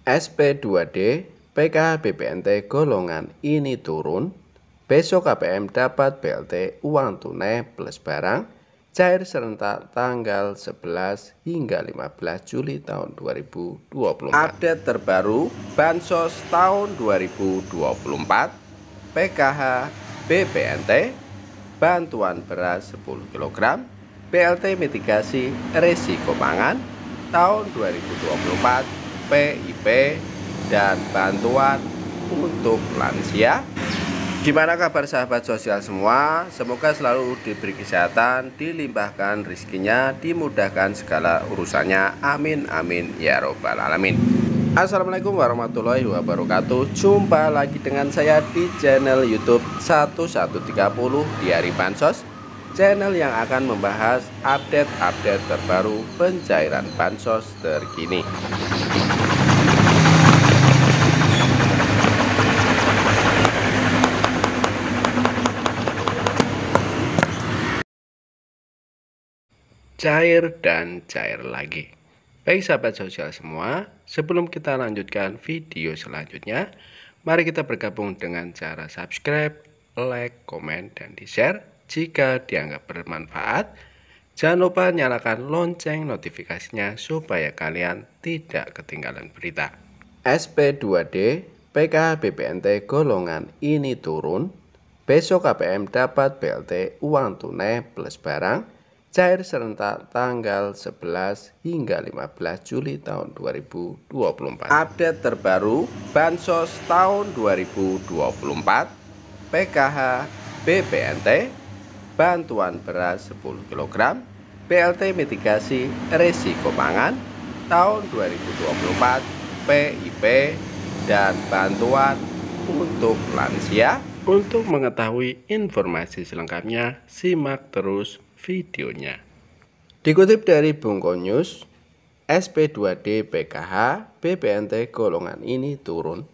SP2D PKH BPNT golongan ini turun. Besok KPM dapat BLT uang tunai plus barang cair serentak tanggal 11 hingga 15 Juli tahun 2024. Update terbaru Bansos tahun 2024 PKH BPNT bantuan beras 10 kg BLT mitigasi risiko pangan tahun 2024 PIP dan bantuan untuk lansia. Gimana kabar sahabat sosial semua? Semoga selalu diberi kesehatan, dilimpahkan rezekinya, dimudahkan segala urusannya. Amin amin ya robbal alamin. Assalamualaikum warahmatullahi wabarakatuh. Jumpa lagi dengan saya di channel YouTube 1130 di Hari Bansos, channel yang akan membahas update-update terbaru pencairan bansos terkini. Cair dan cair lagi. Baik sahabat sosial semua, sebelum kita lanjutkan video selanjutnya, mari kita bergabung dengan cara subscribe, like, komen, dan di-share jika dianggap bermanfaat. Jangan lupa nyalakan lonceng notifikasinya supaya kalian tidak ketinggalan berita. SP2D PKH BPNT golongan ini turun. Besok KPM dapat BLT uang tunai plus barang cair serentak tanggal 11 hingga 15 Juli tahun 2024. Update terbaru Bansos tahun 2024 PKH BPNT bantuan beras 10 kg BLT mitigasi risiko pangan tahun 2024 PIP dan bantuan untuk lansia. Untuk mengetahui informasi selengkapnya, simak terus videonya. Dikutip dari Bungko News, SP2D PKH BPNT golongan ini turun.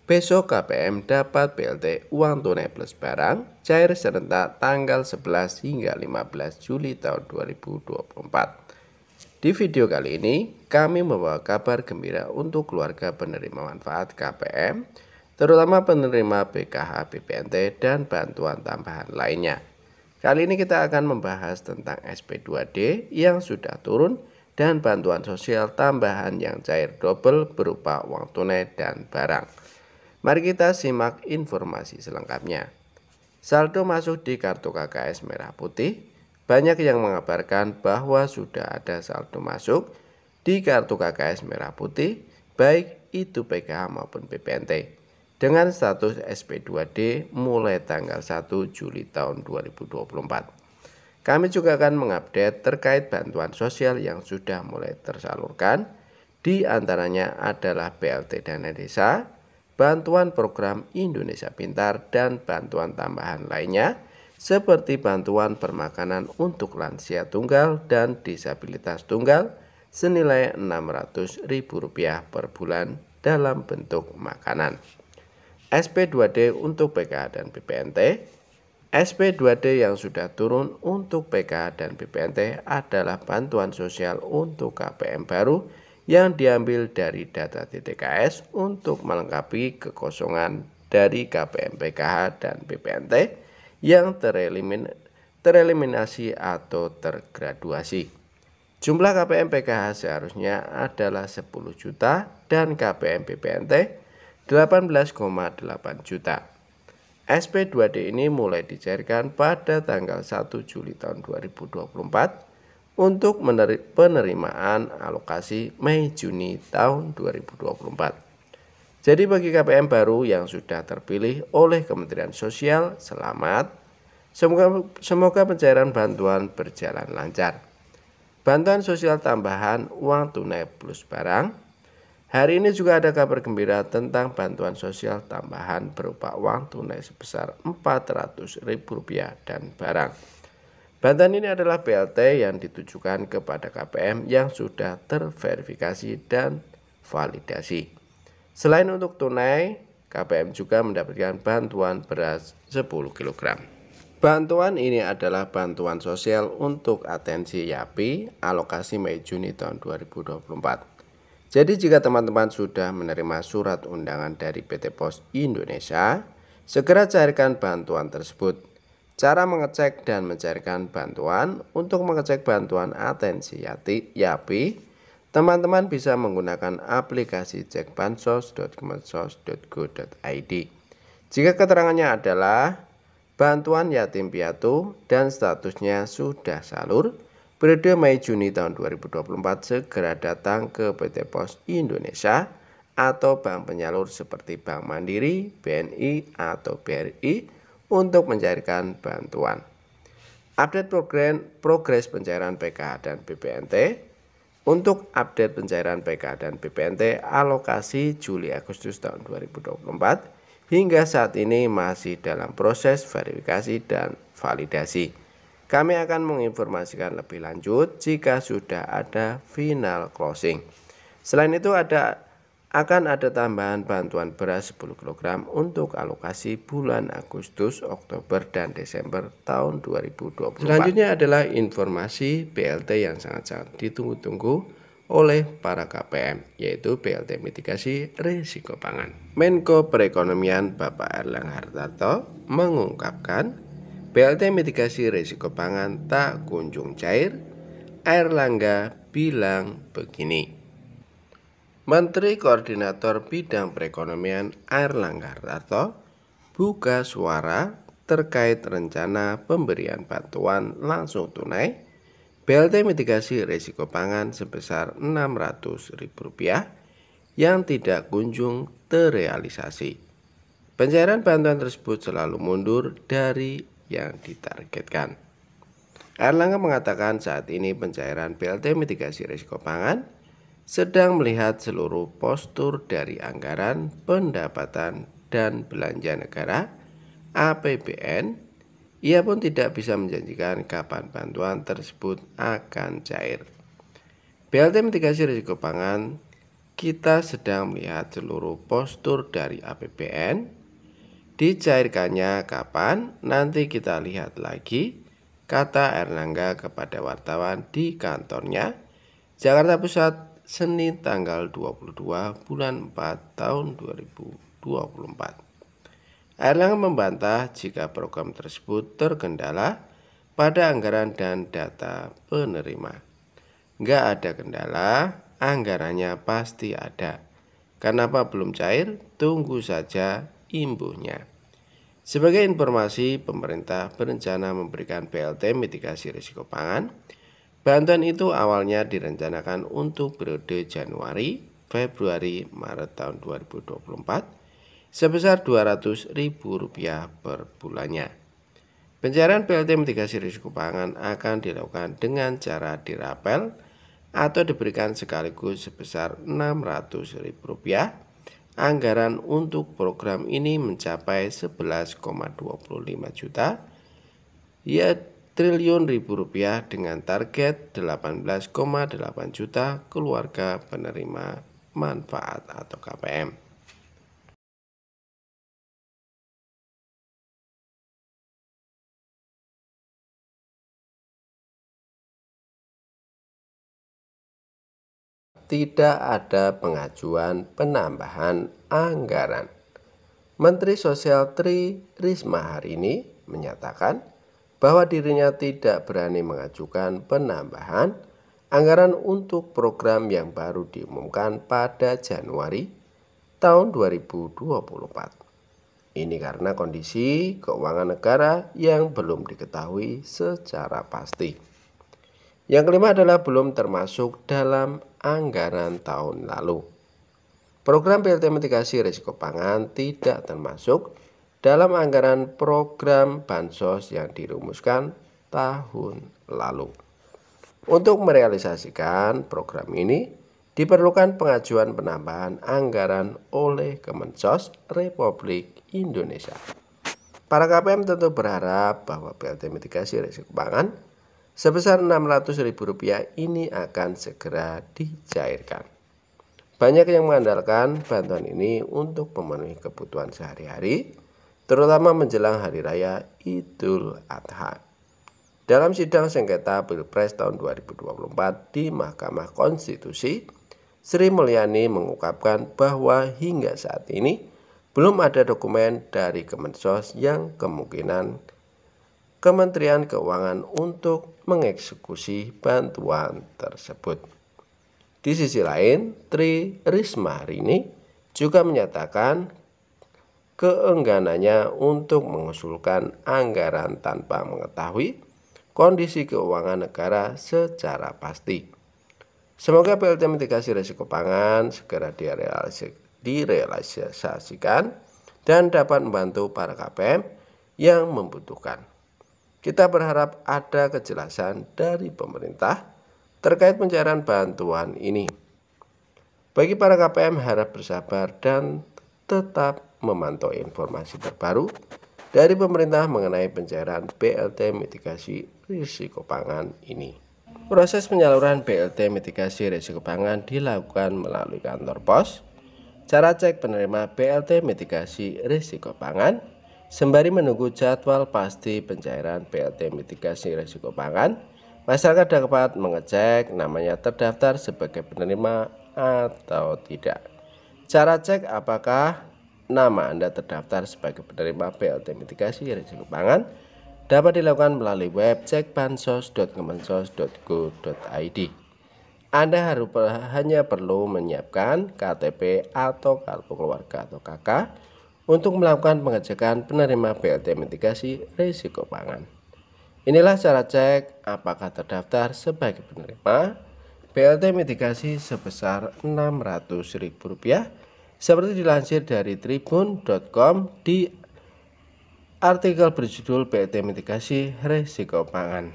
Besok KPM dapat BLT uang tunai plus barang cair serentak tanggal 11 hingga 15 Juli tahun 2024. Di video kali ini, kami membawa kabar gembira untuk keluarga penerima manfaat KPM, terutama penerima PKH BPNT dan bantuan tambahan lainnya. Kali ini kita akan membahas tentang SP2D yang sudah turun dan bantuan sosial tambahan yang cair double berupa uang tunai dan barang. Mari kita simak informasi selengkapnya. Saldo masuk di kartu KKS Merah Putih. Banyak yang mengabarkan bahwa sudah ada saldo masuk di kartu KKS Merah Putih, baik itu PKH maupun BPNT, dengan status SP2D mulai tanggal 1 Juli tahun 2024. Kami juga akan mengupdate terkait bantuan sosial yang sudah mulai tersalurkan. Di antaranya adalah BLT Dana Desa, bantuan program Indonesia Pintar, dan bantuan tambahan lainnya seperti bantuan permakanan untuk lansia tunggal dan disabilitas tunggal senilai Rp600.000 per bulan dalam bentuk makanan. SP2D untuk PKH dan BPNT. SP2D yang sudah turun untuk PKH dan BPNT adalah bantuan sosial untuk KPM baru yang diambil dari data TTKS untuk melengkapi kekosongan dari KPM PKH dan BPNT yang tereliminasi atau tergraduasi. Jumlah KPM PKH seharusnya adalah 10 juta dan KPM BPNT 18,8 juta. SP2D ini mulai dicairkan pada tanggal 1 Juli tahun 2024 untuk penerimaan alokasi Mei-Juni tahun 2024. Jadi bagi KPM baru yang sudah terpilih oleh Kementerian Sosial, selamat. Semoga pencairan bantuan berjalan lancar. Bantuan sosial tambahan uang tunai plus barang. Hari ini juga ada kabar gembira tentang bantuan sosial tambahan berupa uang tunai sebesar Rp400.000 dan barang. Bantuan ini adalah BLT yang ditujukan kepada KPM yang sudah terverifikasi dan validasi. Selain untuk tunai, KPM juga mendapatkan bantuan beras 10 kg. Bantuan ini adalah bantuan sosial untuk atensi YAPI alokasi Mei Juni tahun 2024. Jadi jika teman-teman sudah menerima surat undangan dari PT Pos Indonesia, segera cairkan bantuan tersebut. Cara mengecek dan mencairkan bantuan: untuk mengecek bantuan atensi YAPI, teman-teman bisa menggunakan aplikasi cekbansos.kemensos.go.id. Jika keterangannya adalah bantuan yatim piatu dan statusnya sudah salur, periode Mei-Juni tahun 2024, segera datang ke PT Pos Indonesia atau bank penyalur seperti Bank Mandiri, BNI, atau BRI untuk mencairkan bantuan. Update progres pencairan PKH dan BPNT. Untuk update pencairan PKH dan BPNT alokasi Juli-Agustus tahun 2024 hingga saat ini masih dalam proses verifikasi dan validasi. Kami akan menginformasikan lebih lanjut jika sudah ada final closing. Selain itu akan ada tambahan bantuan beras 10 kg untuk alokasi bulan Agustus, Oktober, dan Desember tahun 2024. Selanjutnya adalah informasi BLT yang sangat-sangat ditunggu-tunggu oleh para KPM, yaitu BLT mitigasi risiko pangan. Menko Perekonomian Bapak Erlangga Hartarto mengungkapkan BLT mitigasi risiko pangan tak kunjung cair. Erlangga bilang begini. Menteri Koordinator Bidang Perekonomian Erlangga Hartarto buka suara terkait rencana pemberian bantuan langsung tunai BLT mitigasi risiko pangan sebesar Rp600.000 yang tidak kunjung terrealisasi. Pencairan bantuan tersebut selalu mundur dari yang ditargetkan. Erlangga mengatakan saat ini pencairan BLT mitigasi risiko pangan sedang melihat seluruh postur dari anggaran pendapatan dan belanja negara (APBN). Ia pun tidak bisa menjanjikan kapan bantuan tersebut akan cair. BLT mitigasi risiko pangan, kita sedang melihat seluruh postur dari APBN. Dicairkannya kapan, nanti kita lihat lagi, kata Erlangga kepada wartawan di kantornya, Jakarta Pusat, Senin tanggal 22 bulan 4 tahun 2024. Erlangga membantah jika program tersebut terkendala pada anggaran dan data penerima. Nggak ada kendala, anggarannya pasti ada. Kenapa belum cair? Tunggu saja imbuhnya. Sebagai informasi, pemerintah berencana memberikan BLT mitigasi risiko pangan. Bantuan itu awalnya direncanakan untuk periode Januari, Februari, Maret tahun 2024 sebesar Rp200.000 per bulannya. Pencairan BLT mitigasi risiko pangan akan dilakukan dengan cara dirapel atau diberikan sekaligus sebesar Rp600.000. Anggaran untuk program ini mencapai 11,25 juta triliun rupiah dengan target 18,8 juta keluarga penerima manfaat atau KPM. Tidak ada pengajuan penambahan anggaran. Menteri Sosial Tri Risma hari ini menyatakan bahwa dirinya tidak berani mengajukan penambahan anggaran untuk program yang baru diumumkan pada Januari tahun 2024. Ini karena kondisi keuangan negara yang belum diketahui secara pasti. Yang kelima adalah belum termasuk dalam anggaran tahun lalu. Program BLT mitigasi risiko pangan tidak termasuk dalam anggaran program bansos yang dirumuskan tahun lalu. Untuk merealisasikan program ini, diperlukan pengajuan penambahan anggaran oleh Kemensos Republik Indonesia. Para KPM tentu berharap bahwa BLT mitigasi risiko pangan sebesar Rp600.000 ini akan segera dicairkan. Banyak yang mengandalkan bantuan ini untuk memenuhi kebutuhan sehari-hari, terutama menjelang Hari Raya Idul Adha. Dalam sidang sengketa Pilpres tahun 2024 di Mahkamah Konstitusi, Sri Mulyani mengungkapkan bahwa hingga saat ini belum ada dokumen dari Kemensos yang kemungkinan Kementerian Keuangan untuk mengeksekusi bantuan tersebut. Di sisi lain, Tri Risma hari ini juga menyatakan keengganannya untuk mengusulkan anggaran tanpa mengetahui kondisi keuangan negara secara pasti. Semoga PLT mitigasi risiko pangan segera direalisasikan dan dapat membantu para KPM yang membutuhkan. Kita berharap ada kejelasan dari pemerintah terkait pencairan bantuan ini. Bagi para KPM harap bersabar dan tetap memantau informasi terbaru dari pemerintah mengenai pencairan BLT mitigasi risiko pangan ini. Proses penyaluran BLT mitigasi risiko pangan dilakukan melalui kantor pos. Cara cek penerima BLT mitigasi risiko pangan sembari menunggu jadwal pasti pencairan BLT mitigasi risiko pangan. Masyarakat dapat mengecek namanya terdaftar sebagai penerima atau tidak. Cara cek apakah nama Anda terdaftar sebagai penerima BLT mitigasi risiko pangan dapat dilakukan melalui web cekbansos.kemensos.go.id. Anda hanya perlu menyiapkan KTP atau kartu keluarga atau KK untuk melakukan pengecekan penerima BLT mitigasi risiko pangan. Inilah cara cek apakah terdaftar sebagai penerima BLT mitigasi sebesar Rp600.000 seperti dilansir dari tribun.com di artikel berjudul BLT mitigasi risiko pangan.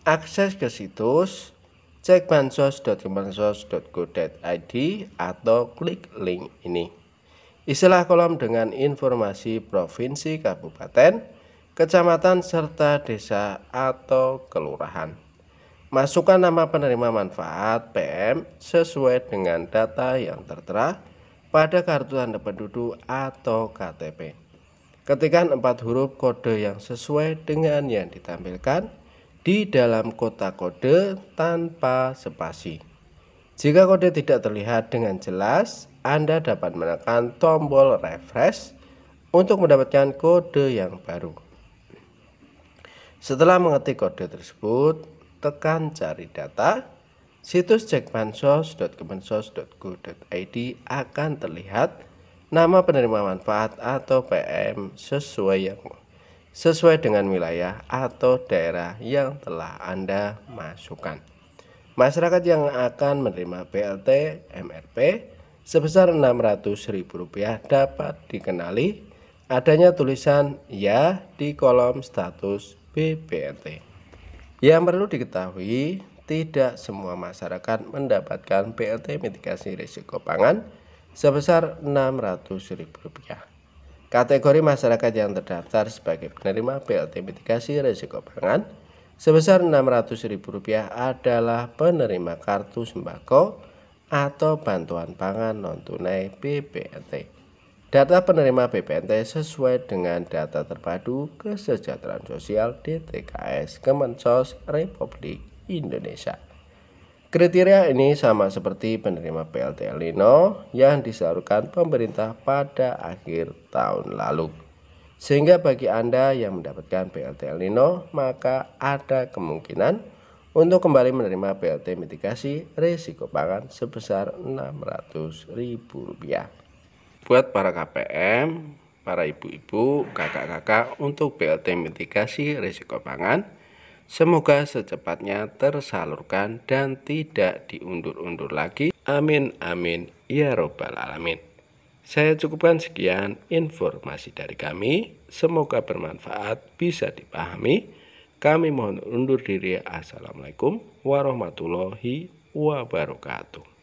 Akses ke situs cekbansos.kemensos.go.id atau klik link ini. Isilah kolom dengan informasi provinsi, kabupaten, kecamatan, serta desa atau kelurahan. Masukkan nama penerima manfaat PM sesuai dengan data yang tertera pada kartu tanda penduduk atau KTP. Ketikkan 4 huruf kode yang sesuai dengan yang ditampilkan di dalam kotak kode tanpa spasi. Jika kode tidak terlihat dengan jelas, Anda dapat menekan tombol refresh untuk mendapatkan kode yang baru. Setelah mengetik kode tersebut, tekan cari data. Situs cekbansos.kemensos.go.id akan terlihat nama penerima manfaat atau PM sesuai dengan wilayah atau daerah yang telah Anda masukkan. Masyarakat yang akan menerima BLT MRP sebesar Rp600.000 dapat dikenali adanya tulisan ya di kolom status BPNT. Yang perlu diketahui, tidak semua masyarakat mendapatkan BLT mitigasi risiko pangan sebesar Rp600.000. Kategori masyarakat yang terdaftar sebagai penerima BLT mitigasi risiko pangan sebesar Rp600.000 adalah penerima kartu sembako atau bantuan pangan non-tunai BPNT. Data penerima BPNT sesuai dengan data terpadu kesejahteraan sosial DTKS Kemensos Republik Indonesia. Kriteria ini sama seperti penerima BLT El Nino yang disalurkan pemerintah pada akhir tahun lalu. Sehingga bagi Anda yang mendapatkan BLT El Nino, maka ada kemungkinan untuk kembali menerima BLT mitigasi risiko pangan sebesar Rp600.000. Buat para KPM, para ibu-ibu, kakak-kakak untuk BLT mitigasi risiko pangan, semoga secepatnya tersalurkan dan tidak diundur-undur lagi. Amin amin ya robbal alamin. Saya cukupkan sekian informasi dari kami. Semoga bermanfaat, bisa dipahami. Kami mohon undur diri. Assalamualaikum warahmatullahi wabarakatuh.